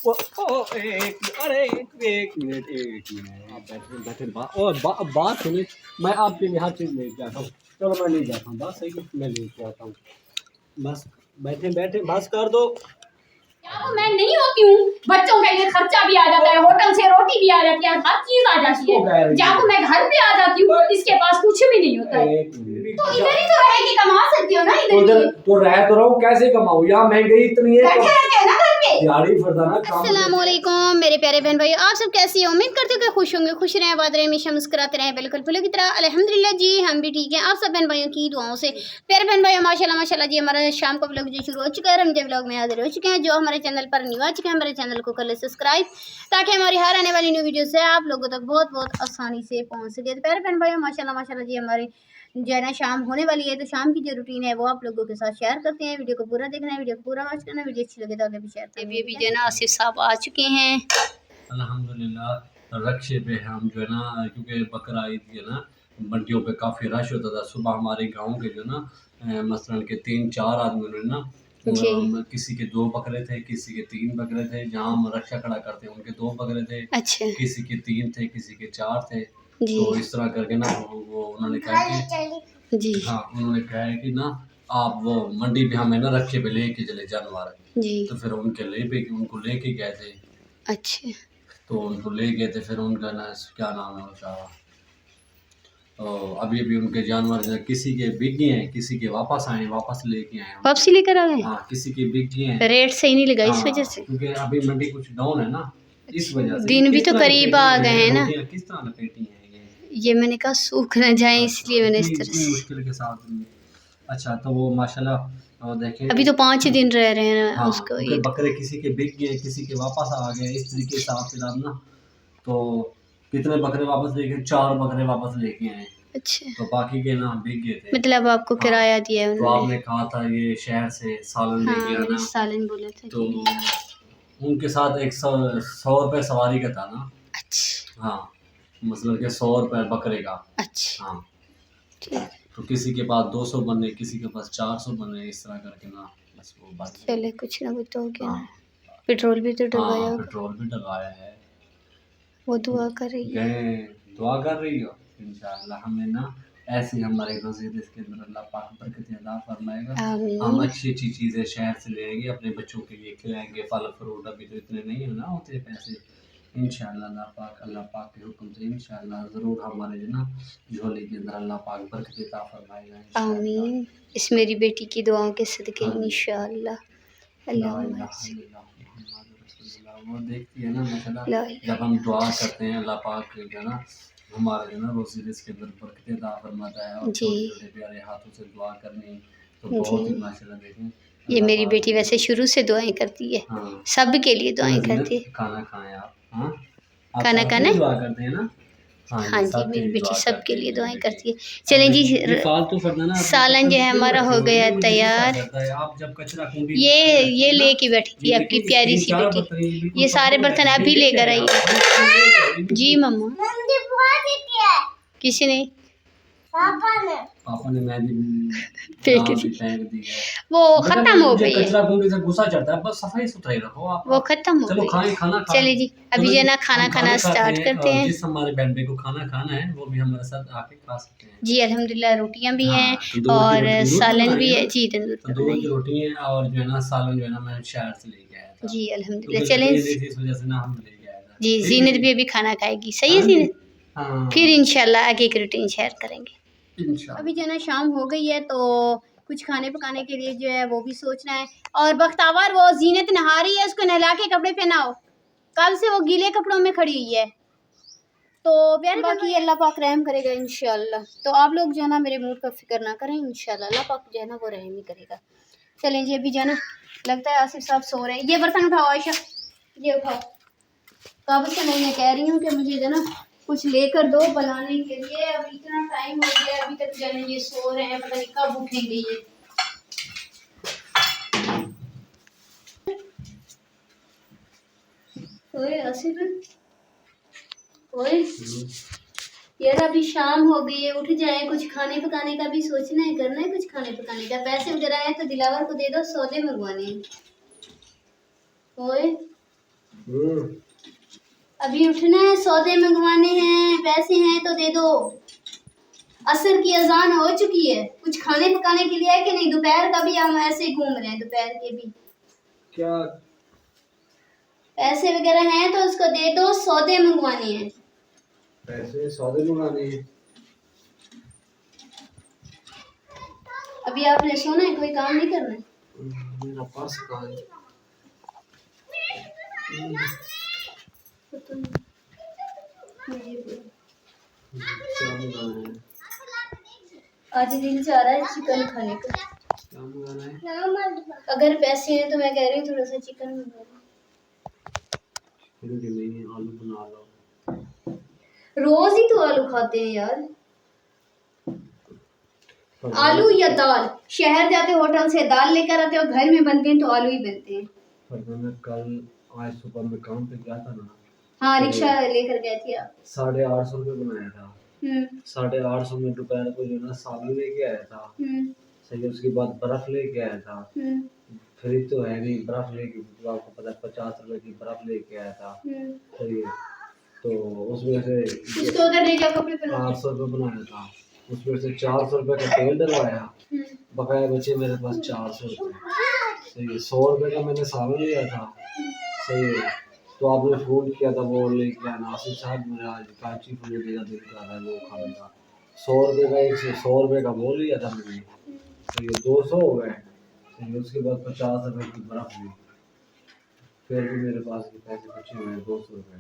अरे एक मिनट आप बैठे बैठे बात सुने। मैं आपके लिए हर चीज़ लेके आता हूँ। चलो मैं नहीं जाता हूँ, बात सही है, मैं लेके आता हूँ। बस बैठे बैठे बस कर दो। तो मैं नहीं होती हूँ, बच्चों के लिए खर्चा भी आ जाता है, होटल से रोटी भी आ जाती है, हर चीज आ जाती है। जब मैं घर पे आ जाती हूँ इसके पास कुछ भी नहीं होता है। तो इधर ही तो रहेगी, कमा सकती हो ना इधर तो रह तो रहो, कैसे कमाऊँ? यहाँ महंगाई इतनी है, बैठे रहते हैं ना घर पे। दिहाड़ी फरदाना काम। अस्सलामुअलैकुम मेरे प्यारे बहन भाई, आप सब कैसी हो? उम्मीद करते हो कि खुश होंगे, खुश रहें, आबाद रहें, हमेशा मुस्कुराते रहें, बिल्कुल फूलों की तरह। अल्हम्दुलिल्लाह जी हम भी ठीक हैं, आप सब बहन भाइयों की दुआओं से। प्यारे बहन भाई माशाल्लाह माशाल्लाह जी, हमारा शाम का व्लॉग जो शुरू हो चुका है, रमज़ान व्लॉग में हाजिर हो चुके हैं। जो हमारे चैनल पर न्यू आ चुके हैं, हमारे चैनल को कर ले सब्सक्राइब, ताकि हमारी हर आने वाली न्यू वीडियो से आप लोगों तक बहुत बहुत आसानी से पहुँच सके। तो प्यारे बहन भाई माशाल्लाह माशाल्लाह जी, हमारे जो है ना शाम होने वाली है, तो शाम की जो रूटीन है वो आप लोगों के साथ शेयर करते हैं। वीडियो को पूरा देखना है, वीडियो को पूरा वॉच करना, वीडियो अच्छी लगे तो आगे भी शेयर करें। अभी जो है ना आसिफ साहब आ चुके हैं अल्हम्दुलिल्लाह। रक्षे पे हम जो है ना, क्योंकि बकरा ईद के ना मंडियों पे काफ़ी रश होता था। सुबह हमारे गांव के जो ना मसलन के 3-4 आदमियों ने ना, किसी के 2 बकरे थे, किसी के 3 बकरे थे। जहाँ हम रक्षा खड़ा करते हैं उनके 2 बकरे थे। अच्छा किसी के 3 थे, किसी के 4 थे। जी। तो इस तरह करके ना वो उन्होंने कहा कि जी हाँ, उन्होंने कहा है कि ना आप वो मंडी पे हमें ना रक्षे पे लेके चले जानवर। जी तो फिर उनको लेके गए थे। अच्छा तो उनको ले गए थे। फिर उनका ना क्या नाम है उसका, अभी अभी उनके जानवर जो है, किसी के बिक गए हैं, किसी के वापस आए, वापस लेके आए हैं। वापसी लेकर आ गए। हाँ, किसी के बिक गए हैं। रेट सही नहीं लगा इस हाँ, वजह से। क्योंकि अभी मंडी कुछ डाउन है ना, इस वजह से। दिन भी तो करीब आ गए हैं ना, रोटियां किस तरह लपेटी हैं ये मैंने कहा सूख न जाए, इसलिए मैंने इस तरह इतनी से। मुश्किल के साथ। अच्छा, तो वो माशाल्लाह देखें अभी तो 5 दिन रह रहे हैं हाँ, उसको क्योंकि ईद। बकरे किसी के बिक गए, किसी के वापस आ गए, इस तरीके से आपके साथ ना। तो कितने बकरे वापस लेके? 4 बकरे वापस लेके आए। अच्छा, तो बाकी के ना बिक गए थे। मतलब आपको हाँ, किराया दिया है तो उन्होंने। आपने कहा था ये शहर से सालन लेके हाँ मैंने आना। सालन बोला था तो जी। उनके साथ 100 रुपये सवारी का था ना। अच्छा हाँ, मतलब कि 100 रुपये बकरे का। अच्छा हाँ, ठीक, तो किसी के पास 200 बने, किसी के पास 400 बने, इस तरह करके ना बस वो बच गए। चले कुछ ना कुछ तो हो गया हाँ ना। पेट्रोल भी तो डलवाया हाँ, होगा। पेट्रोल भी डलवाया है। वो दुआ कर रही है। गए, दुआ कर रही हो इंशाअल्लाह। हमें ना ऐसे हमारे रोज़े के अंदर अल्लाह पाक बरकत अता फरमाएगा। हम आमीन। अच्छी अच्छी चीज़ें शहर से ले आएंगे, अपने बच्चों के लिए खिलाएंगे, फल फ्रूट। अभी तो इतने नहीं है ना होते पैसे। इंशाअल्लाह अल्लाह पाक के हुक्म से इंशाअल्लाह ज़रूर हमारे जो ना झोले के अंदर अल्लाह पाक बरकत अता फरमाएगा इंशाअल्लाह। आमीन। इस मेरी बेटी की दुआओं के सदके हाँ जी। इंशाअल्लाह। ला अल्लाहुम्मा इलाहा इल्लल्लाह मुहम्मदुर रसूलुल्लाह। वो देखती है ना माशाल्लाह, ला जब हम दुआ करते हैं अल्लाह पाक जो है ना हमारा जो ना रोज़ी रिज़्क़ के अंदर बरकत अता फरमाता है। और जी छोटे छोटे प्यारे हाथों से दुआ करनी तो जी। बहुत ही माशाल्लाह देखें ये अल्लाह मेरी पाक बेटी वैसे शुरू से दुआएं करती है, हाँ। सब के लिए चलो दुआएं ज़ीनत, करती है। खाना खाएं आप। हाँ, आप खाना सबके खाना लिए है? दुआ करते हैं ना। हाँ हाँ जी, जी, सबके मेरी लिए बेटी दुआ सबके करती है लिए मेरी दुआएं बेटी। करती है। चलें जी, ये फालतू फरमाना अपने सालन जो पसंद है क्यों हमारा रखे हो हुए हैं? गया मुझे गुस्सा तैयार। चढ़ता है। आप जब कचरा कुंडी ये ना, लेके बैठी थी ये आपकी देखिए प्यारी सी 3-4 बेटी, बर्तन ये बिल्कुल ये सारे पक्के बर्तन हैं। अभी ये लेकर आई आप है। जी मम्मा, किसी ने पापा ने मेहंदी फेंक डाल दी, दी, फेंक दी है। वो बेटा खत्म हो मुझे गई है, कचरा कुंडी से गुस्सा चढ़ता है। बस सफाई सुथराई रखो आप। वो खत्म हो चलो गई। खाएं, खाना खाएं। चलिए जी, अभी चलो जो है जी, ना खाना हम खाना खाते स्टार्ट हैं। करते हैं। जिस हमारे बहन को खाना खाना है वो भी हमारे साथ आके खा सकते हैं। जी अल्हम्दुलिल्लाह, रोटियां भी हैं हाँ, और तंदूर पे सालन बनाई भी है है ना। जी, तंदूर पे तंदूर बनाई की है। रोटी है और जो है ना सालन जो है ना मैं शहर से लेके आया था। जी क्योंकि अल्हम्दुलिल्लाह। चलें लकड़ी नहीं थी, इस वजह से ना हम लेके आया था। जी, ठीक है जीनत जी। भी अभी खाना खाएगी, सही है हाँ जी। जीनत। हाँ, फिर इंशाल्लाह आगे की रूटीन शेयर करेंगे। इंशाल्लाह। अभी जो है ना शाम हो गई है, तो कुछ खाने पकाने के लिए जो है वो भी सोचना है। और बख्तावर, वो जीनत नहा रही है, उसको नहला के कपड़े पहनाओ, कल से वो गीले कपड़ों में खड़ी हुई है। तो प्यारे बाकी अल्लाह पाक रहम करेगा इंशाल्लाह। तो आप लोग जो है ना मेरे मूड का फिक्र ना करें, इंशाल्लाह अल्लाह पाक जो है ना वो रहम ही करेगा। चलें जी, अभी जो है ना लगता है आसिफ साहब सो रहे हैं। ये बर्तन उठाओ आयशा, ये उठाओ। कब से मैं कह रही हूँ कि मुझे जो है ना कुछ लेकर दो बनाने के लिए। अभी इतना टाइम हो गया, अभी तक जो है ये सो रहे हैं, पता नहीं कब उठेंगे ये। ओए आसिफ, ओए यार अभी शाम हो गई है, उठ जाए, कुछ खाने पकाने का भी सोचना है, करना है कुछ खाने पकाने का। पैसे उधर आए तो दिलावर को दे दो, सौदे मंगवाने हैं। ओए अभी उठना है, सौदे मंगवाने हैं, पैसे हैं तो दे दो। असर की अजान हो चुकी है, कुछ खाने पकाने के लिए है कि नहीं? दोपहर का भी हम ऐसे ही घूम रहे हैं, दोपहर के भी क्या पैसे वगैरह हैं तो उसको दे दो, सौदे मंगवाने हैं। पैसे सौदे मंगाने हैं? अभी आपने सोना है, कोई काम नहीं करना है? मेरा पर्स कहाँ है? पता नहीं। मुझे भी। क्या मंगाना है? आज दिल चाह रहा है चिकन खाने का। क्या मंगाना है? अगर पैसे हैं तो मैं कह रही हूँ थोड़ा सा चिकन मंगा लो। फिर नहीं, आलू बना लो। रोज ही तो आलू खाते हैं यार। आलू या दाल, शहर जाते होटल से दाल लेकर आते हो, घर में बनते हैं तो आलू ही बनते हैं। पर मैं कल आज सुबह में काम पे गया था ना। हाँ, रिक्शा लेकर गए थे आप। 850 रुपये बनाया था। 850 में दोपहर को जो ना सालन लेके आया था। सही है, उसके बाद बर्फ लेके आया था। फ्रिज तो है नहीं, बर्फ लेके, तो आपको पता है 50 रुपए की बर्फ लेके आया था। सही है, तो उसमें से उसको अगर ले जाओ कपड़े पहना 800 रुपये बनाया था, उसमें से 400 रुपये का तेल डलवाया, बकाया बचे मेरे पास 400 रुपये। सही है, 100 रुपये का मैंने सालन लिया था। सही है, तो आपने फ़ोन किया था वो लेके आना, आसिफ साहब मेरा आज कांची फूल का दिल कर रहा है वो खाने का। 100 रुपये का 100 रुपये का वो लिया था मैंने। तो ये 200 हो गए। सही है, उसके बाद 50 रुपये की बर्फ ली, फिर भी मेरे पास के पैसे बचे हुए हैं 200 रुपये।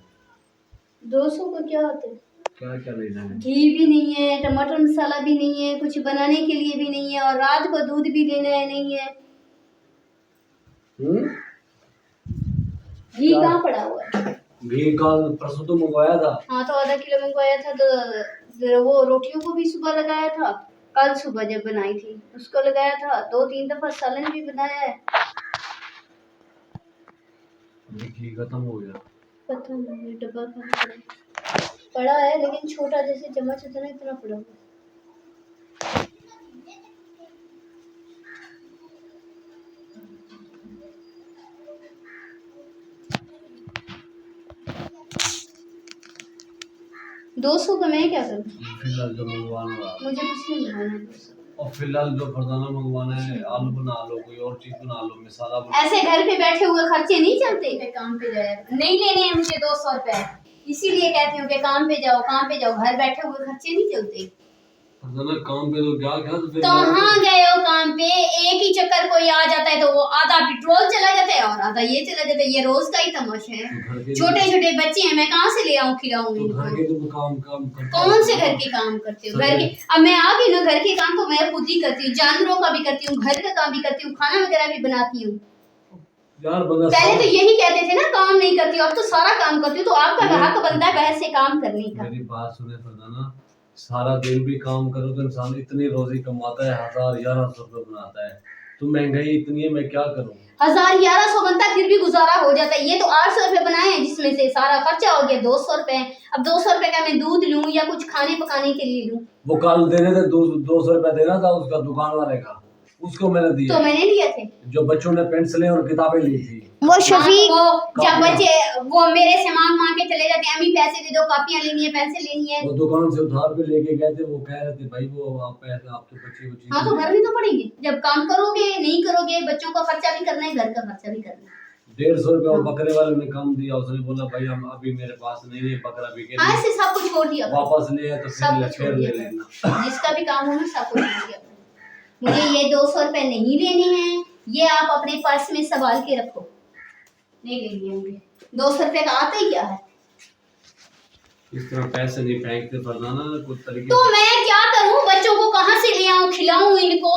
200 को क्या होता है? क्या क्या लेना है? घी भी नहीं है, टमाटर मसाला भी नहीं है, कुछ बनाने के लिए भी नहीं है, और रात को दूध भी लेना है नहीं है। घी कहाँ पड़ा हुआ है? घी कल परसों तो मंगवाया था। हाँ, तो आधा किलो मंगवाया था, तो वो रोटियों को भी सुबह लगाया था, कल सुबह जब बनाई थी उसको लगाया था, 2-3 दफा सालन भी बनाया है। घी खत्म हो गया। पता नहीं, डब्बा खाली पड़ा है, लेकिन छोटा जैसे चम्मच होता है इतना पड़ा हुआ है। दो सौ का मैं क्या करूँ? फिलहाल जो मंगवाना है, मुझे कुछ नहीं मंगवाना। और फिलहाल जो फरदाना मंगवाना है, आलू बना लो, कोई और चीज बना लो, मसाला बना ऐसे घर पे बैठे हुए खर्चे नहीं चलते। मैं काम पे जाया नहीं लेने हैं मुझे 200 रुपए, इसीलिए कहती हूँ कि काम पे जाओ, काम पे जाओ। घर बैठे हुए खर्चे नहीं चलते। फरदाना काम पे तो क्या क्या तो फिर तो हाँ गए हो काम पे, एक ही चक्कर कोई आ जाता है तो वो आधा पेट्रोल चला जाता है और आधा ये चला जाता है। ये रोज का ही तमाशा है। छोटे छोटे बच्चे हैं, मैं कहाँ से ले आऊँ खिलाऊंगी? तो घर के तो काम काम करते कौन से घर के काम करते हो? घर के, अब मैं आ गई ना, घर के काम तो मैं खुद ही करती हूँ, जानवरों का भी करती हूँ, घर का काम भी करती हूँ, खाना वगैरह भी बनाती हूँ। यार बंदा पहले तो यही कहते थे ना काम नहीं करती, अब तो सारा काम करती हूँ। तो आपका हक बनता है बाहर से काम करने का। मेरी बात सुने फरदाना, सारा दिन भी काम करो तो इंसान इतनी रोजी कमाता है, 1000-1100 रुपये बनाता है, तो महंगाई इतनी है, मैं क्या करूँ? 1000-1100 बनता है, फिर भी गुजारा हो जाता है। ये तो 800 रुपए बनाए हैं, जिसमें से सारा खर्चा हो गया 200 रुपए। अब 200 रुपए का मैं दूध लूं या कुछ खाने पकाने के लिए लूं? वो कल देने थे 200 रुपया देना था उसका दुकान वाले का, उसको मैंने दिया। तो मैंने लिए थे जो बच्चों ने पेंसिलें और किताबें ली थी, वो शफीक, वो जब बच्चे वो मेरे से मांग के चले जाते हैं, अम्मी पैसे दे दो, कापियां लेनी है, पेंसिल लेनी है। वो दुकान से उधार पे लेके गए थे, वो कह रहे थे भाई वो आप पैसे आप तो बच्ची हाँ, तो भरनी तो पड़ेगी। जब काम करोगे, नहीं करोगे, बच्चों का खर्चा भी करना है, घर का खर्चा भी करना है। 150 रुपया वो बकरे वाले ने कम दिया, उसने बोला भाई हम अभी मेरे पास नहीं है बकरा बिके, हाँ, ऐसे सब कुछ छोड़ दिया, वापस ले तो सब कुछ फिर छोड़ ले दिया। लेना। जिसका भी काम हो ना, सब कुछ छोड़ दिया। मुझे ये 200 रुपए नहीं लेने हैं, ये आप अपने पर्स में संभाल के रखो, नहीं लेनी है मुझे। 200 रुपए का आता ही क्या है? इस तरह पैसे नहीं फेंकते फरदाना, कुछ तरीके तो मैं क्या करूं? बच्चों को कहाँ से ले आऊं, खिलाऊं इनको?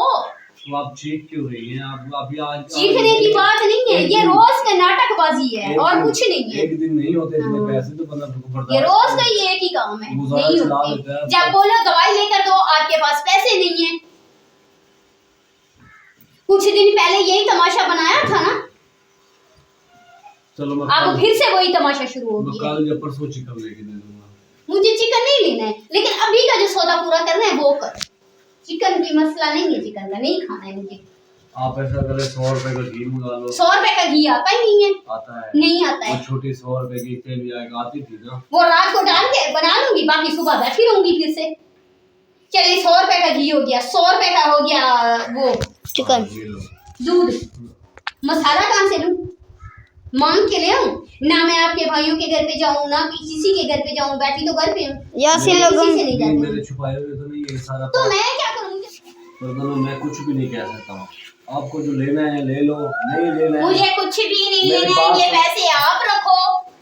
तो आप चीख क्यों रही हैं? आप अभी आज चीखने की बात नहीं है, ये रोज का नाटकबाजी है और कुछ नहीं है। एक दिन नहीं होते इसमें पैसे, तो बंदा बर्दाश्त ये रोज का ये एक ही काम है, नहीं होते। जब बोलो दवाई लेकर दो, आपके पास पैसे नहीं है। कुछ दिन पहले यही तमाशा बनाया था ना, चलो मैं अब फिर से वही तमाशा शुरू हो गया। कल या परसों चिकन लेके दे दूंगा। मुझे चिकन नहीं लेना है, लेकिन अभी का जो सौदा पूरा करना है वो कर। चिकन की मसला नहीं है, चिकन का नहीं खाना है मुझे। आप ऐसा करें 100 रुपए का घी मंगा लो। 100 रुपए का घी आता ही नहीं है। आता है, नहीं आता है। वो छोटी 100 रुपए की तेल जाएगा आती थी ना, वो रात को डाल के बना लूंगी, बाकी सुबह बैठी रहूंगी फिर से। चलिए 100 रुपए का घी हो गया, 100 रुपए का हो गया वो चिकन, ये लो। दूध, मसाला कहाँ से लूं? मांग के ले आऊं ना? मैं आपके भाइयों के घर पे जाऊं ना किसी के घर पे जाऊं, बैठी तो घर पे हूं। यासीन लोगों मेरे छुपाए हुए तो नहीं है सारा, तो मैं क्या करूंगी? तो मैं कुछ भी नहीं कह सकता हूँ। आपको जो लेना है ले लो, नहीं लेना है मुझे कुछ भी नहीं लेना है, ये पैसे आप रखो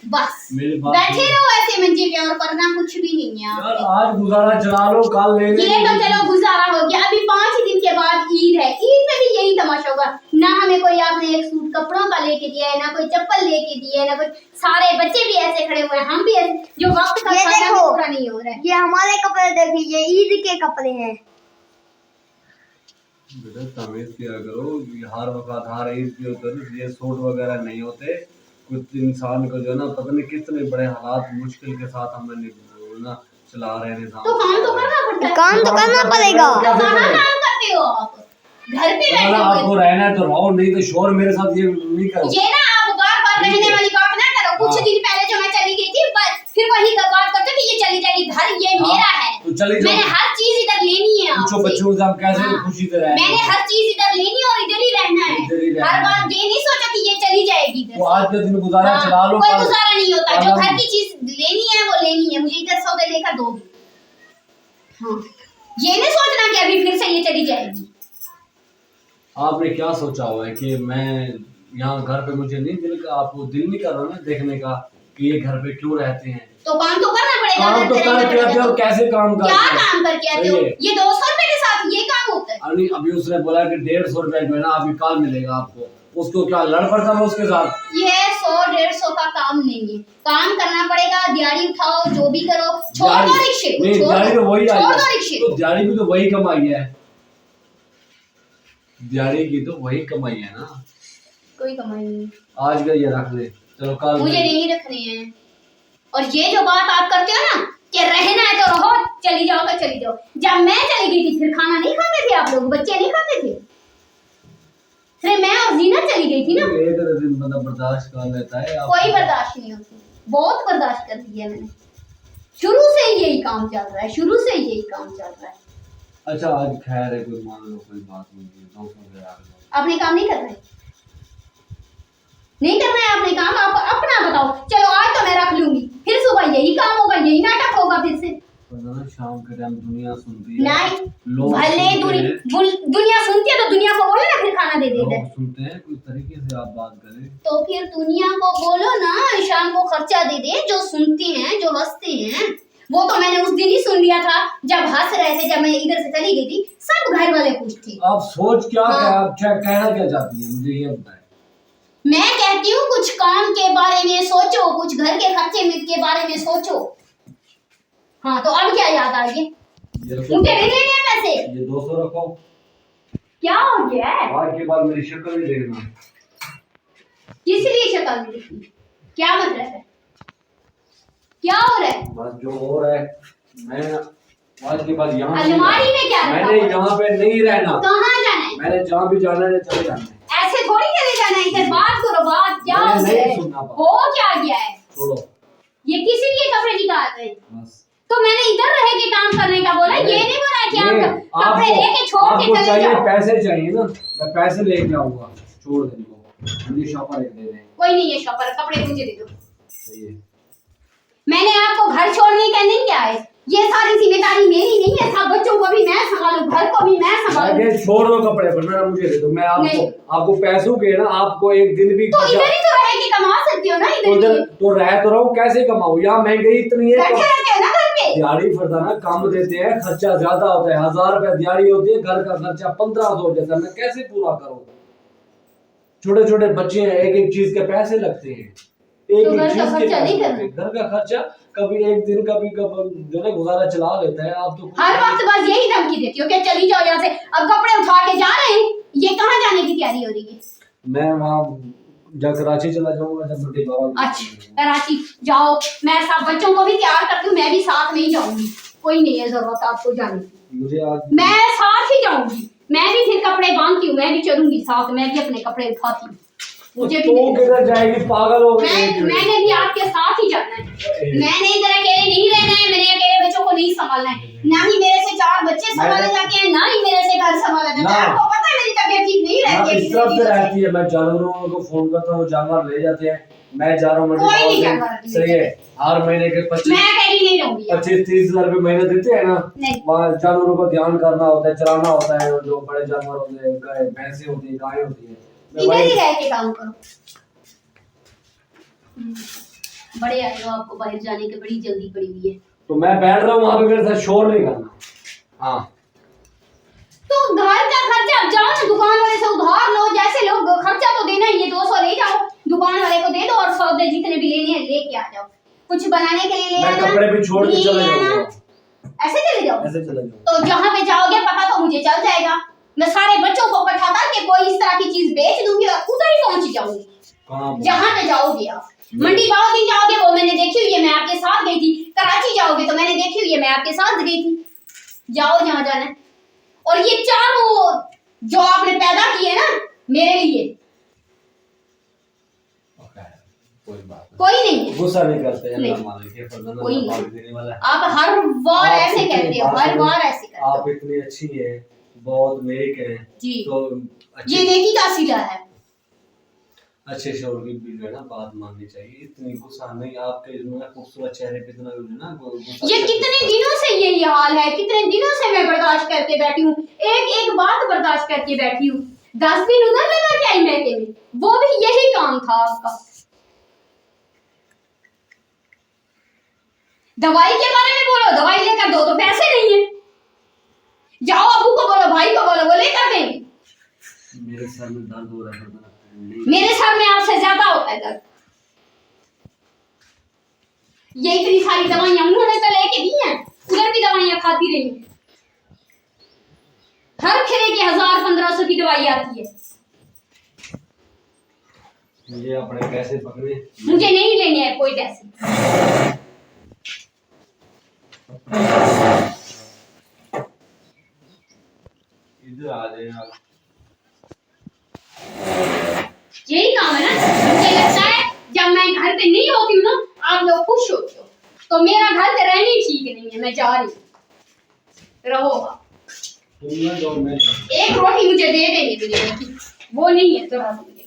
बस। बैठे रहो ऐसे मंजे पे और करना कुछ भी नहीं है यार, आज गुजारा चला लो, कल ले लो। ये तो चलो गुजारा हो गया, अभी 5 दिन के बाद ईद है, ईद में भी यही तमाशा होगा ना। हमें कोई आपने एक सूट कपड़ों का लेके दिया है, ना कोई चप्पल लेके दिया है, ना कोई, सारे बच्चे भी ऐसे खड़े हुए हैं, हम भी ऐसे, जो वक्त का खाना भी पूरा नहीं हो रहा है। ये हमारे कपड़े देखिए, ईद के कपड़े हैं। बेटा तमीज किया करो, हर वक्त हर ईद के ऊपर ये सूट वगैरह नहीं होते। कुछ इंसान को जो है ना, पता नहीं कितने बड़े हालात मुश्किल के साथ हमें ना चला रहे हैं निजाम। तो काम तो करना पड़ता है, काम तो करना पड़ेगा। तो कहाँ काम करते हो आप? घर पे बैठे हुए। आपको रहना है तो रहो, नहीं तो शोर मेरे साथ ये नहीं करो। ये ना आप बार-बार रहने वाली बात ना करो। कुछ दिन पहले जो मैं चली गई थी, फिर वही बात करते कि ये चली जाएगी, घर ये मेरा है, तो चली जाओ। मैंने हर चीज इधर लेनी है पूछो आपसे। बच्चों से आप कैसे खुशी से रहें। मैंने हर चीज इधर लेनी और इधर ही रहना है। हर बार ये नहीं सोचा कि ये चली जाएगी इधर। तो आज के दिन गुजारा चला लो, कोई गुजारा नहीं होता, जो घर की चीज लेनी है वो लेनी है, मुझे इधर सौदे लेकर दोगी। हाँ, ये नहीं सोचना कि अभी फिर से ये चली जाएगी। आपने क्या सोचा हुआ है कि मैं यहाँ घर पे, मुझे नहीं दिल का, आपको दिल नहीं कर रहा ना देखने का कि ये घर पे क्यों रहते हैं। तो काम तो करना पड़ेगा। काम तो करके आते हो, कैसे काम करते क्या हो? काम करके आते हो? ये 200 रुपए के साथ ये काम होता है? अभी अभी उसने बोला कि 150 रुपए जो है ना अभी कल मिलेगा आपको, उसको क्या लड़ पड़ता मैं उसके साथ? ये 100-150 का काम नहीं है, काम करना पड़ेगा। दिहाड़ी उठाओ, जो भी करो, छोड़ दो रिक्शे को, दिहाड़ी तो वही आई छोड़ है, दो रिक्शे तो दिहाड़ी भी तो वही कमाई है, दिहाड़ी की तो वही कमाई है ना। कोई कमाई नहीं। आज का ये रख ले, चलो कल मुझे नहीं रखने हैं। और ये जो बात आप करते हो ना कि रहना है तो रहो, चली जाओ तो चली जाओ। जब मैं चली गई थी फिर खाना नहीं खाते थे आप लोग, बच्चे नहीं खाते थे? फिर मैं और जीना चली गई थी ना। एक दिन बंदा बर्दाश्त कर लेता है। कोई बर्दाश्त नहीं होती, बहुत बर्दाश्त कर दिया मैंने। शुरू से ही यही काम चल रहा है, शुरू से ही यही काम चल रहा है। अच्छा आज खैर है, कोई मान लो कोई बात नहीं है, अपने काम नहीं कर रहे, नहीं करना है अपने काम, आप अपना बताओ। चलो आज तो मैं रख लूंगी, फिर सुबह यही काम होगा, यही नाटक होगा फिर से। शाम के टाइम दुनिया सुनती है, नहीं, लोग भले दुनिया सुनती है तो दुनिया को बोलो ना फिर खाना दे दे। सुनते हैं, कुछ तरीके से आप बात करें तो फिर दुनिया को बोलो ना, शाम को खर्चा दे दे। जो सुनते हैं, जो हंसते हैं, वो तो मैंने उस दिन ही सुन लिया था जब हंस रहे थे, जब मैं इधर से चली गई थी। सब घर वाले खुश थे। आप सोच क्या हाँ। आप कहना क्या चाहती हैं, मुझे ये बताएं। मैं कहती हूँ कुछ काम के बारे में सोचो, कुछ घर के खर्चे के बारे में सोचो। हाँ, तो अब क्या याद आ गई? मुझे नहीं लेने हैं पैसे। ये 200 रखो। क्या हो गया है? आज के बाद मेरी शक्ल नहीं देखना। किस लिए शक्ल नहीं देखनी? क्या मतलब है? क्या हो रहा है? बस जो हो रहा है, मैं आज के बाद यहाँ अलमारी में क्या रखा मैंने हुआ है? यहाँ पे नहीं रहना। कहाँ जाना है? मैंने जहाँ भी जाना है चले जाना है। ऐसे थोड़ी चले जाना है, इधर बात करो, बात क्या मैंने हो नहीं गया है? सुनना बात। हो क्या गया है? छोड़ो ये किसी लिए कपड़े निकाल रहे हैं? बस। तो मैंने इधर रह के काम करने का बोला, ये नहीं बोला कि आप कपड़े लेके छोड़ के चले चाहिए जाओ। पैसे चाहिए ना, मैं पैसे लेके आऊंगा। छोड़ दे इनको, मुझे शॉपर एक दे दे। कोई नहीं है शॉपर, कपड़े मुझे दे दो। सही है। मैंने आपको घर छोड़ने का नहीं किया है, ये सारी जिम्मेदारी मेरी नहीं है। सब बच्चों को भी मैं संभालूं, घर को भी मैं संभालूं। आगे छोड़ दो कपड़े, वरना मुझे दे दो। मैं आपको पैसों के ना, आपको एक दिन भी तो इधर ही तो रह के कमा सकती हो ना, इधर ही तो रह तो रहो, कैसे कमाऊं? यहाँ महंगाई इतनी है, बैठे रहते हो ना घर पे। दिहाड़ी फरदाना कम देते हैं, खर्चा ज्यादा होता है। 1000 रुपए दिहाड़ी होती है, घर का खर्चा 1500 हो जाता है। मैं कैसे पूरा करूं? छोटे छोटे बच्चे हैं, एक एक चीज के पैसे लगते हैं। एक तो एक घर का चीज के खर्चा नहीं पैसे करना? लगते हैं। घर का खर्चा कभी एक दिन, कभी जो है गुजारा चला लेता है। आप तो हर वक्त बस यही धमकी देती हो कि चली जाओ यहाँ से। अब कपड़े उठा के जा रहे हैं, ये कहाँ जाने की तैयारी हो रही है? मैं वहाँ जब कराची चला जाऊंगा, जब छोटे बाबा। अच्छा, कराची जाओ, मैं सब बच्चों को भी तैयार करती हूँ, मैं भी साथ में ही जाऊंगी। कोई नहीं है जरूरत आपको जाने की, मुझे आज मैं साथ ही जाऊंगी। मैं भी फिर कपड़े बांधती हूँ, मैं भी चलूंगी साथ, मैं भी अपने कपड़े उठाती हूँ। मुझे भी तो किधर जाएगी, पागल हो गई? मैंने भी आपके साथ ही जाना है। मैंने इधर अकेले नहीं रहना है, मैंने अकेले बच्चों को नहीं संभालना है। ना ही मेरे से 4 बच्चे संभाले जाते हैं, ना ही मेरे से घर संभाला जाता है। आपको पता है मेरी तबीयत ठीक नहीं रहती है। इस तरफ से रहती है, मैं जानवरों को फोन करता हूँ, जानवर ले जाते हैं, मैं जा रहा हूँ। कोई नहीं जानवर सही है, हर महीने के 25 मैं अकेली नहीं रहूंगी। 25-30 हजार रुपए महीने देते हैं ना, नहीं। वहाँ जानवरों को ध्यान करना होता है, चलाना होता है, जो बड़े जानवर होते हैं, गाय भैंसे होती है, गाय होती है, इधर ही रह के काम करो। बड़े आए हो, आपको बाहर जाने की बड़ी जल्दी पड़ी हुई है। तो मैं बैठ रहा हूँ वहाँ पे, मेरे साथ शोर नहीं करना। हाँ, तो घर का खर्चा अब जाओ ना, दुकान वाले से उधार लो, जैसे लो, खर्चा तो देना ही है। 200 ले जाओ, दुकान वाले को दे दो और सौदे जितने भी लेने हैं लेके आ जाओ। कुछ बनाने के लिए ले मैं आना, कपड़े भी छोड़ के चले जाऊंगा। ऐसे चले जाओ, ऐसे चले जाऊंगा। तो जहाँ पे जाओगे पता तो मुझे चल जाएगा। मैं सारे बच्चों को इकट्ठा करके कोई इस तरह की चीज बेच दूंगी और उधर ही पहुंच जाऊंगी। जहाँ पे जाओगे आप, मंडी बाउद्दीन जाओगे वो मैंने देखी हुई है, मैं आपके साथ गई थी। कराची जाओगे तो मैंने देखी हुई है, मैं आपके साथ गई थी। जाओ जहाँ जाना है। और ये चारों जो आपने पैदा किए ना मेरे लिए, कोई नहीं है। गुस्सा नहीं करते हैं, नहीं। कोई नहीं। आप हर बार ऐसे कहते हो, हर बार ऐसे कहते हो। आप इतनी अच्छी है, बहुत नेक है जी, तो ये नेकी का सिला है। अच्छे शोर की भी जो है ना बात माननी चाहिए, इतनी गुस्सा नहीं। आपके जो है खूबसूरत चेहरे पे इतना जो है ना गुस्सा। ये कितने दिनों से यही हाल है, कितने दिनों से मैं बर्दाश्त करके बैठी हूँ, एक एक बात बर्दाश्त करके बैठी हूँ। 10 दिन उधर लगा के आई मैके में, वो भी यही काम था आपका। दवाई के बारे में बोलो, दवाई लेकर दो तो पैसे नहीं है। जाओ अबू को बोलो, भाई को बोलो, वो लेकर देंगे। मेरे सर में दर्द हो रहा है, मेरे सर में आपसे ज्यादा होता है दर्द। ये इतनी सारी दवाइयां उन्होंने तो लेके दी हैं, उधर भी दवाइयां खाती रही। हर खेरे की 1000-1500 की दवाई आती है। मुझे अपने पैसे पकड़े, मुझे नहीं लेने हैं कोई पैसे। इधर आ जाए आप। यही काम है ना। मुझे लगता है जब मैं घर पे नहीं होती हूँ ना, आप लोग खुश होते हो, तो मेरा घर पे रहनी ठीक नहीं है। मैं जा रही हूँ, रहो आप। एक रोटी मुझे दे देंगे बिरयानी की, वो नहीं है जरा मुझे।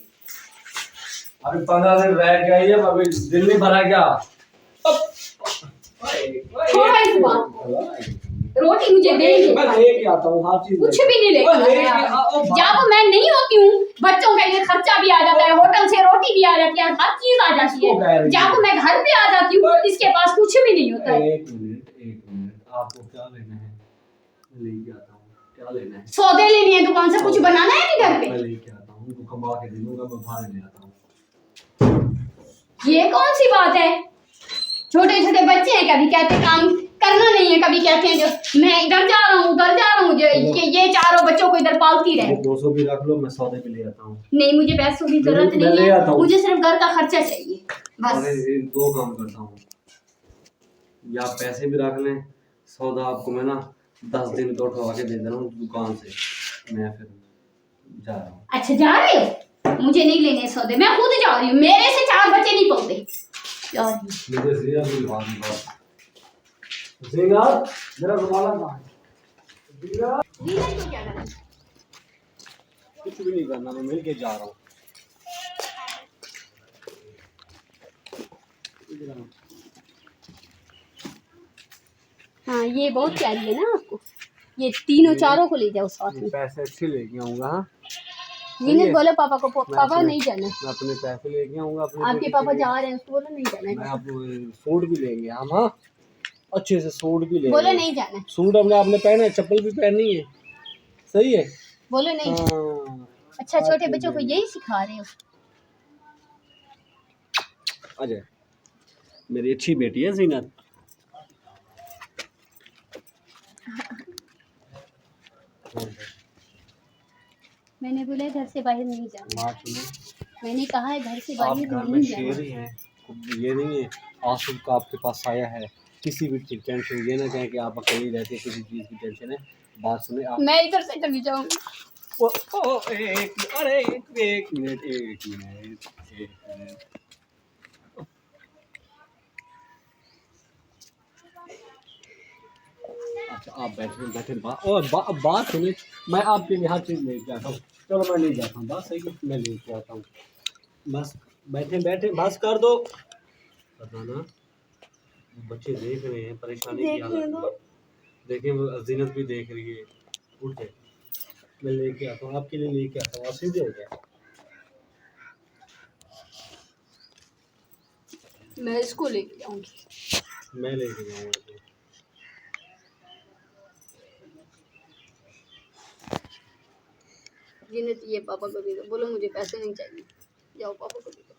अभी 15 दिन रह गया है, अभी दिल नहीं भरा क्या? छोड़ो इस बात को, रोटी मुझे देंगे। मैं लेके आता हूँ हर चीज, कुछ भी नहीं लेकर। जब मैं नहीं होती हूँ, बच्चों के लिए खर्चा भी आ जाता है, होटल से रोटी भी आ जाती है, हर चीज आ जाती है। जब मैं घर पे आ जाती हूँ, इसके पास कुछ भी नहीं होता है। एक मिनट, आपको क्या लेना है? मैं लेके आता हूँ। क्या लेना है? सौदे लेनी है दुकान से, कुछ बनाना है भी घर पे। मैं लेके आता हूँ, उनको कमा के दे दूंगा, मैं बाहर ले आता हूँ। ये कौन सी बात है? छोटे छोटे बच्चे हैं, कभी कहते काम करना नहीं है, कभी कहते हैं जो मैं इधर जा रहा हूँ उधर जा रहा हूँ। ये चारों बच्चों को इधर पालती रहे। 200 भी रख लो, मैं सौदे भी ले आता हूँ। नहीं, मुझे पैसों की जरूरत मैं ले नहीं आता है, हूँ। मुझे सिर्फ घर का खर्चा चाहिए बस। अरे 2 काम करता हूँ, या पैसे भी रख लें, सौदा आपको मैं ना 10 दिन का उठवा के दे दे रहा हूँ दुकान से। मैं फिर जा रहा हूँ। अच्छा जा रहे हो? मुझे नहीं लेने सौदे, मैं खुद जा रही हूँ। मेरे से 4 बच्चे नहीं पलते। मुझे जिया भी बात जिया, मेरा रुमाला कहाँ है? जिया, तो क्या करना? कुछ भी नहीं करना, मैं मिल के जा रहा हूँ। हाँ, ये बहुत प्यारी है ना आपको, ये तीनों चारों को ले जाओ साथ में। पैसे अच्छे लेके आऊंगा। हाँ, नहीं बोलो पापा को, पापा नहीं जाना। मैं अपने पैसे लेके आऊंगा। आपके पापा जा रहे हैं, उसको बोलो नहीं जाना है। मैं आप सूट भी लेंगे हम। हाँ, अच्छे से सूट भी लेंगे। बोलो नहीं जाना है। सूट हमने पहना है, चप्पल भी पहननी है। सही है, बोलो नहीं। हाँ। अच्छा, छोटे बच्चों को यही सिखा रहे हो? अजय, मेरी अच्छी बेटी है जीनत। मैंने बोला घर से बाहर नहीं जाना। मैंने कहा है घर से आप बाहर घर नहीं में जाना। शेर ही हैं, ये नहीं है आंसू का आपके पास साया है। किसी भी टेंशन, ये ना कहें कि आप अकेले रहते, किसी चीज़ की टेंशन है। बात सुने आप। मैं इधर से चली जाऊंगी। एक मिनट। अच्छा आप बैठे बात सुने, मैं आपके लिए हर चीज़ लेके आता हूँ। चलो मैं ले जाता हूँ, बात सही है, मैं लेके आता हूँ। बस बैठे बस कर दो। पता ना बच्चे देख रहे हैं, परेशानी की हालत में। देखिए वो जीनत भी देख रही है। उठ जाए, मैं लेके आता हूँ, आपके लिए लेके आता हूँ। आप सीधे हो गया। मैं इसको लेके जाऊंगी। मैं लेके जाऊँगा तो। जीनत ये पापा को दे दो, बोलो मुझे पैसे नहीं चाहिए, जाओ पापा को दे दो,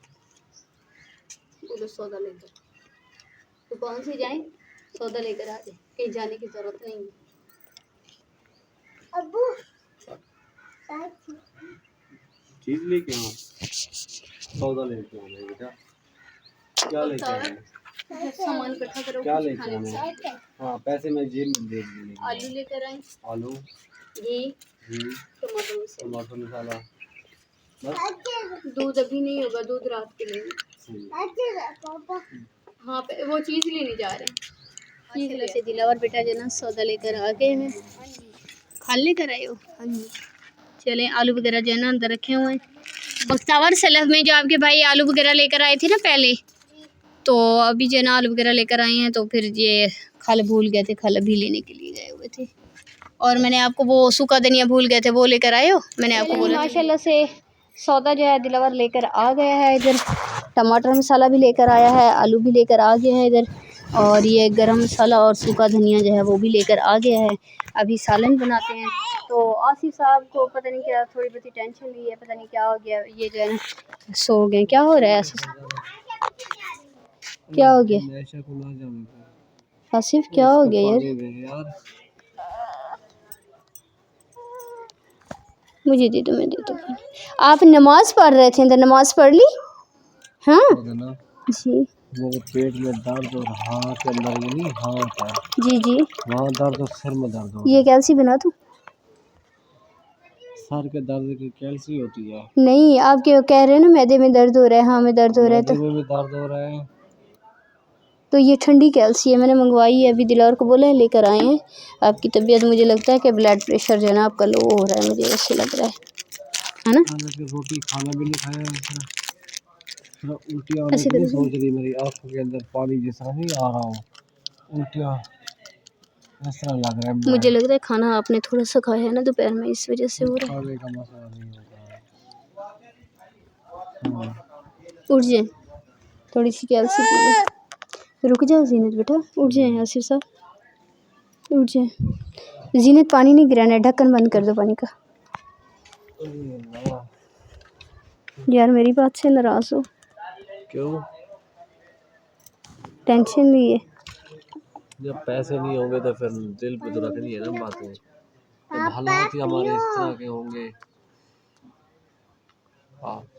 बोलो सौदा लेकर दुकान से जाएं, सौदा लेकर आ जाए, कहीं जाने की जरूरत नहीं है। अब्बू चीज़ लेके आओ, सौदा लेके आना है बेटा। क्या लेके आना है? सामान इकट्ठा करो, क्या कुछ लेके खाने आना है? का। हाँ पैसे मैं जेब में दे दूँगी। आलू लेकर आए, आलू, घी, घी, टमाटर मसाला, टमाटर मसाला, बस। दूध अभी नहीं होगा, दूध रात के लिए। हाँ वो चीज़ लेने जा रहे हैं। माशाल्लाह से दिलावर बेटा जो ना सौदा लेकर आ गए हैं। खाल लेकर आए हो? हाँ जी। चलें, आलू वगैरह जो है ना अंदर रखे हुए हैं। बख्तावर सलफ में जो आपके भाई आलू वगैरह लेकर आए थे ना पहले, तो अभी जो है ना आलू वगैरह लेकर आए हैं, तो फिर ये खल भूल गए थे, खल अभी लेने के लिए गए हुए थे। और मैंने आपको वो सूखा धनिया भूल गए थे, वो लेकर आए हो? मैंने आपको बोला माशाल्लाह से सौदा जो है दिलावर लेकर आ गया है। इधर टमाटर मसाला भी लेकर आया है, आलू भी लेकर आ गया है इधर, और ये गरम मसाला और सूखा धनिया जो है वो भी लेकर आ गया है। अभी सालन बनाते हैं। तो आसिफ साहब को पता नहीं क्या थोड़ी बहुत टेंशन ली है, पता नहीं क्या हो गया, ये जो है ना सो गए। क्या हो रहा है आसिफ? क्या हो गया आसिफ? क्या हो गया यार? मुझे दे दो, मैं दे दो। आप नमाज पढ़ रहे थे, नमाज पढ़ ली? हाँ जी। वो पेट में दर्द और हाथ के अंदर नहीं, हाथ है जी जी, वहाँ दर्द और सिर में दर्द हो। ये कैल्सी बना दूँ? सर के दर्द की कैल्सी होती है? नहीं, आप क्यों कह रहे हैं ना मैदे में दर्द हो रहा है? हाँ में दर्द हो रहा है। मैदे में भी दर्द हो रहा है। तो ये ठंडी कैल्सी है, मैंने मंगवाई है, अभी दिलावर को बोला है लेकर आए हैं। आपकी तबीयत मुझे लगता है कि ब्लड प्रेशर जो है ना आपका लो हो रहा है, मुझे ऐसे लग रहा है ना? रोटी खाना भी नहीं खाया, उल्टियाँ ऐसे नहीं सोच रही, मेरी आँखों के अंदर पानी जैसा नहीं आ रहा हो, उल्टियाँ इस तरह लग रहा है। मुझे लग रहा है खाना आपने थोड़ा सा खाया है ना दोपहर में, इस वजह से हो रहा है। खाने का मसला नहीं होता। उठ जाए, थोड़ी सी कैल्सी पी ले। रुक जाओ जीनत बेटा, उठ जाए आसिफ साहब, उठ जाए। जीनत पानी नहीं गिराना है, ढक्कन बंद कर दो पानी का। यार मेरी बात से नाराज़ हो? क्यों? टेंशन ली है? जब पैसे नहीं होंगे तो फिर दिल पे तो रखनी है ना बातें। तो हालात ही हमारे इस तरह के होंगे।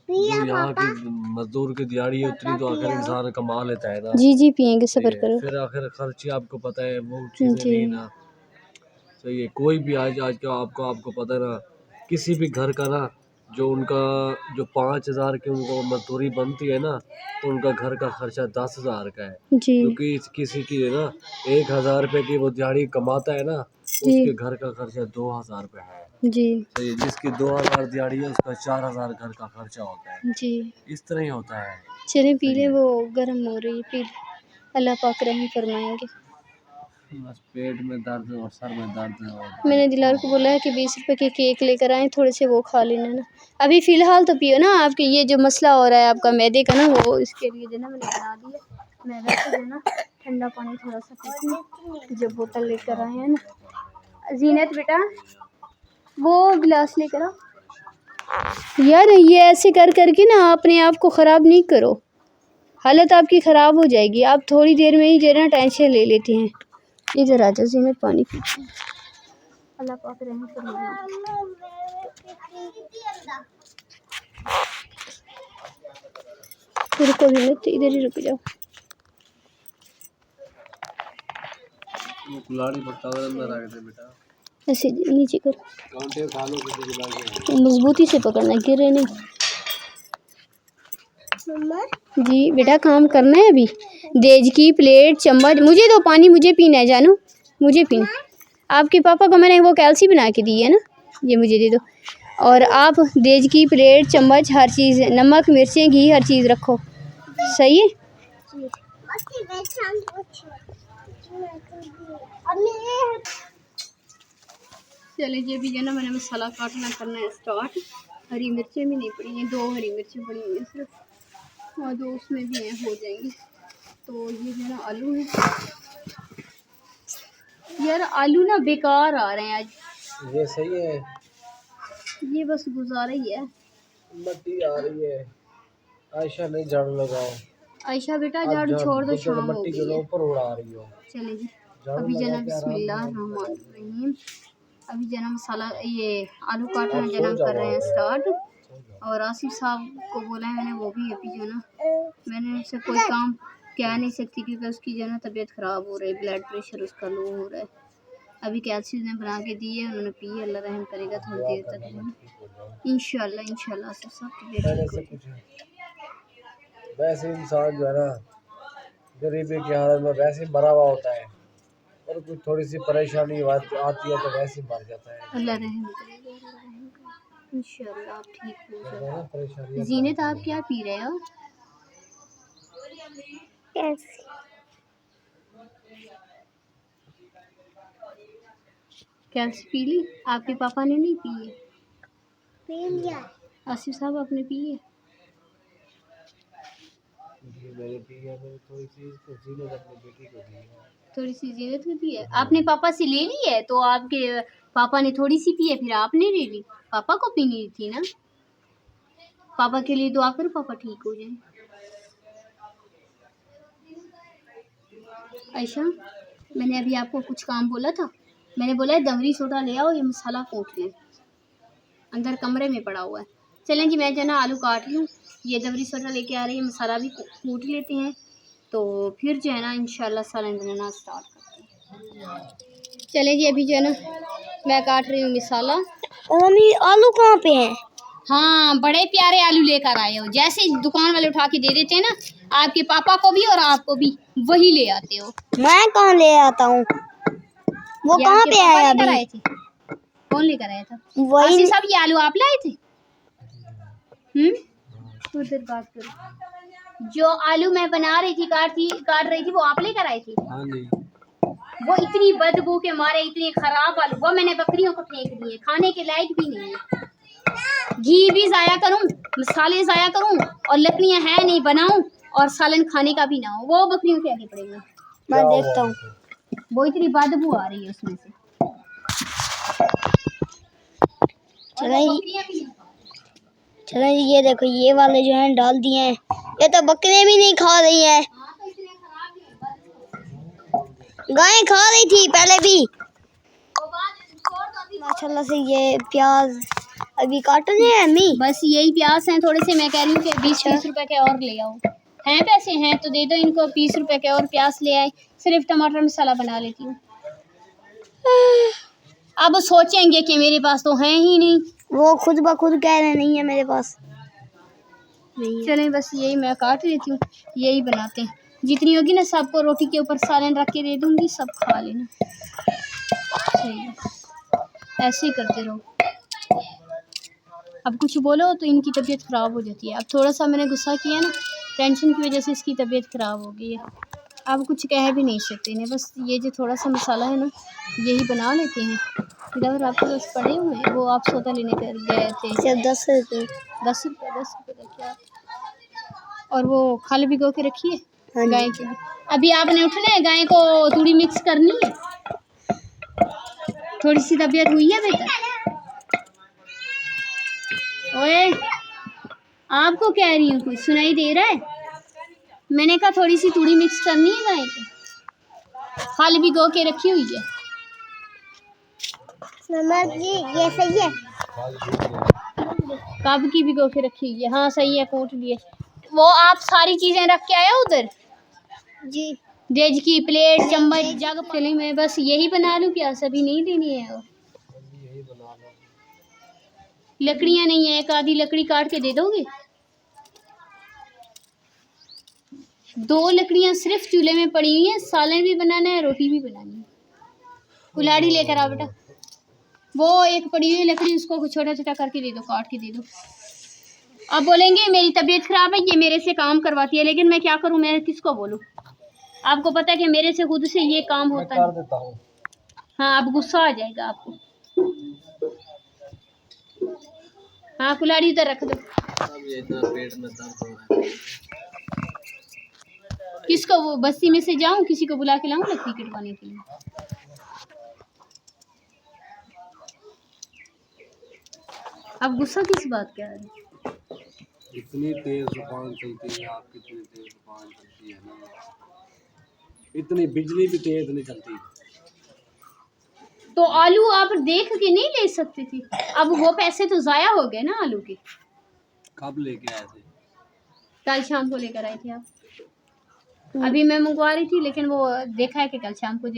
जो यहाँ की मजदूर की दिहाड़ी है उतनी तो आखिर इंसान कमा लेता है ना। जी जी पियेंगे, सब्र करो। फिर आखिर खर्ची आपको पता है वो चीज़ें नहीं ना। सही है, कोई भी आज का आपको पता है ना, किसी भी घर का ना जो उनका जो 5,000 की उनको मजदूरी बनती है ना, तो उनका घर का खर्चा 10,000 का है। जी क्योंकि किसी की है ना 1,000 रुपये की वो दिहाड़ी कमाता है ना, उसके घर का खर्चा 2,000 रुपये है। जी सही है, जिसकी 2,000 दिहाड़ी है उसका 4,000 घर का खर्चा होता है। जी, इस तरह ही होता है। चले पी ले, वो गर्म हो रही है, पी ले। अल्लाह पाक रहम फरमाएंगे। बस पेट में दर्द और सर में दर्द और मैंने दिलार को बोला है कि 20 रुपए के केक लेकर आए, थोड़े से वो खा लेना ना। अभी फ़िलहाल तो पियो ना, आपके ये जो मसला हो रहा है आपका मैदे का ना, वो इसके लिए जो ना मैंने बना दिया। मैं वैसे जो ना ठंडा पानी थोड़ा सा पीती हूँ, जो बोतल लेकर आए हैं ना। जीनत बेटा वो गिलास लेकर आओ। यार ये ऐसे कर करके ना अपने आप को ख़राब नहीं करो, हालत आपकी ख़राब हो जाएगी। आप थोड़ी देर में ही जो है ना टेंशन ले लेते हैं। इधर आ जाओ जीनत, पानी पीते हैं। अल्लाह पाक रहम फरमाए। रुको जीनत, इधर ही रुक जाओ। वो कुल्हाड़ी पत्ता अंदर आ गए थे बेटा। ऐसे नीचे कर, कांटे खा लो किसी के लग मजबूती से पकड़ना, गिरे नहीं। जी बेटा काम करना है अभी। देज की प्लेट, चम्मच, मुझे दो पानी, मुझे पीना है जानू, मुझे पीना। आपके पापा को मैंने वो कैल्सी बना के दी है ना, ये मुझे दे दो। और आप देज की प्लेट, चम्मच, हर चीज़, नमक, मिर्चें, घी, हर चीज़ रखो। सही है। चले जी अभी जो ना मैंने मसाला काटना करना है स्टार्ट। हरी मिर्चें भी नहीं पड़ी हैं, 2 हरी मिर्चें पड़ी हैं सिर्फ, और 2 उसमें भी हैं, हो जाएंगी। तो ये जो ना आलू है यार, आलू ना बेकार आ रहे हैं आज। ये सही है, ये बस गुजारा ही है। मट्टी आ रही है। आयशा नहीं झाड़ू लगाओ। आयशा बेटा झाड़ू छोड़ दो, शाम हो मट्टी गई के है। ऊपर उड़ा रही हो। चले जी झाड़ू अभी लगा जना के बिस्मिल्लाहिर्रहमानिर्रहीम। अभी जना मसाला ये आलू काटना आप जना सो जाओ कर रहे हैं आप। स्टार्ट। और आसिफ साहब को बोला है मैंने, वो भी अभी जो ना, मैंने उससे कोई काम कह नहीं सकती क्योंकि उसकी जो ना तबीयत ख़राब हो रही है, ब्लड प्रेशर उसका लो हो रहा है। अभी कैल्शियम ने बना के दी है, उन्होंने पी है, अल्लाह रहम करेगा थोड़ी देर तक जो ना इंशाल्लाह आसिफ साहब तबीयत ठीक हो जाए। वैसे इंसान जो है ना गरीबी की हालत में वैसे ही मरा हुआ होता है, और कुछ थोड़ी सी परेशानी आती है तो वैसे ही मर जाता है। अल्लाह रहम करेगा, अल्लाह रहम करेगा। इंशाल्लाह आप ठीक हो है जाए। ना परेशानी। जीनत आप क्या पी रहे हो? कैल्सी पी ली? आपके पापा ने नहीं पी है? पी लिया। आसिफ साहब आपने पी है? मैंने पी है, मैंने थोड़ी सी इसको जीनत अपनी बेटी को दी है। थोड़ी सी जीनत में पी है? आपने पापा से ले ली है? तो आपके पापा ने थोड़ी सी पी है, फिर आपने ले ली? पापा को पीनी थी ना। पापा के लिए दुआ करो, पापा ठीक हो जाए। आयशा मैंने अभी आपको कुछ काम बोला था, मैंने बोला है दमरी सोडा ले आओ, ये मसाला कूट लें, अंदर कमरे में पड़ा हुआ है। चलें जी मैं जो ना आलू काट लूँ, ये दमरी सोडा लेके आ रही है, मसाला भी कूट लेते हैं, तो फिर जो है ना इंशाल्लाह सालन बनाना स्टार्ट करते हैं। चलें जी अभी जो है ना मैं काट रही हूँ मसाला। मम्मी आलू कहाँ पे हैं? हाँ बड़े प्यारे आलू लेकर आए हो, जैसे दुकान वाले उठा के दे देते हैं ना, आपके पापा को भी और आपको भी वही ले आते हो। मैं कहाँ ले आता हूँ? वो ये कहाँ आपके पे पापा है लेकर अभी? आए थे? कौन लेकर आया था? वही आसिफ साहब ये आलू आप लाए थे? उधर बात करो। जो आलू मैं बना रही थी, काट रही थी, वो आप लेकर आए थे? हाँ जी। वो इतनी बदबू के मारे, इतने खराब आलू, वो मैंने बकरियों को फेंक दिए, खाने के लायक भी नहीं है। घी भी ज़ाया करूं, मसाले ज़ाया करूं, और लकड़ियां हैं नहीं बनाऊं, और सालन खाने का भी ना हो, वो बकरियों के आगे पड़ेंगे। मैं देखता हूँ। वो इतनी बदबू आ रही है उसमें से। चलो ये देखो, ये वाले जो हैं डाल दिए हैं, ये तो बकरियां भी नहीं खा रही हैं, गायें खा रही थी पहले भी। माशाल्लाह से ये प्याज अभी काटने हैं अम्मी? बस यही प्याज हैं थोड़े से, मैं कह रही हूँ कि 20-30 रुपए के और ले आओ। हैं पैसे हैं तो दे दो इनको, 20 रुपए के और प्याज ले आए, सिर्फ टमाटर मसाला बना लेती हूँ। अब सोचेंगे कि मेरे पास तो हैं ही नहीं। वो खुद ब खुद कह रहे नहीं है मेरे पास। चलें बस यही मैं काट लेती हूँ, यही बनाते हैं। जितनी होगी ना सबको रोटी के ऊपर सालन रख के दे दूँगी, सब खा लेना। सही है, ऐसे ही करते रहो। अब कुछ बोलो तो इनकी तबीयत ख़राब हो जाती है। अब थोड़ा सा मैंने गुस्सा किया ना, टेंशन की वजह से इसकी तबीयत ख़राब हो गई है। अब कुछ कह भी नहीं सकते इन्हें, बस ये जो थोड़ा सा मसाला है ना, यही बना लेते हैं। इधर आपके पास पड़े हुए हैं, वो आप सौदा लेने कर गए थे, सिर्फ 10 रुपये। 10 रुपये का क्या? और वो खल भिगो के रखिए गाय के लिए। अभी आपने उठना है, गाय को थोड़ी मिक्स करनी है। थोड़ी सी तबीयत हुई है बेटा? ओए आपको कह रही हूँ, कुछ सुनाई दे रहा है? मैंने कहा थोड़ी सी तूड़ी मिक्स करनी है गाय को, खल भिगो के रखी हुई है। मम्मा जी ये सही है? कब की भिगो के रखी हुई है? हाँ सही है, कूट लिए। वो आप सारी चीज़ें रख के आया उधर? जी। देज की प्लेट, चम्मच, जग। चलिए मैं बस यही बना लूँ, क्या सभी नहीं देनी है? लकड़ियाँ नहीं है, एक आधी लकड़ी काट के दे दोगे? 2 लकड़ियाँ सिर्फ चूल्हे में पड़ी हुई हैं, सालन भी बनाना है, रोटी भी बनानी है। कुल्हाड़ी लेकर आओ बेटा। वो एक पड़ी हुई लकड़ी, उसको छोटा छोटा करके दे दो, काट के दे दो। अब बोलेंगे मेरी तबीयत खराब है, ये मेरे से काम करवाती है, लेकिन मैं क्या करूं, मैं किसको बोलूं? आपको पता है कि मेरे से खुद से ये काम होता है। कर देता हूँ। हाँ, अब गुस्सा आ जाएगा आपको। हाँ, कुल्हाड़ी इधर रख दो। अब ये इतना पेट में दर्द हो रहा है। किसको, वो बस्ती में से जाऊं, किसी को बुला के लाऊं लकड़ी कटवाने के लिए? अब गुस्सा किस बात का है? इतनी तेज जुबान चलती है आपकी, इतनी तेज जुबान चलती है ना, इतनी बिजली भी तेज नहीं चलती। तो आलू आप देख के नहीं ले सकते थे? अब वो पैसे तो जाया हो गए ना आलू के। कब लेके आए थे? कल शाम को लेकर आए थे आप। अभी मैं मंगवा रही थी, लेकिन वो देखा है कि कल शाम को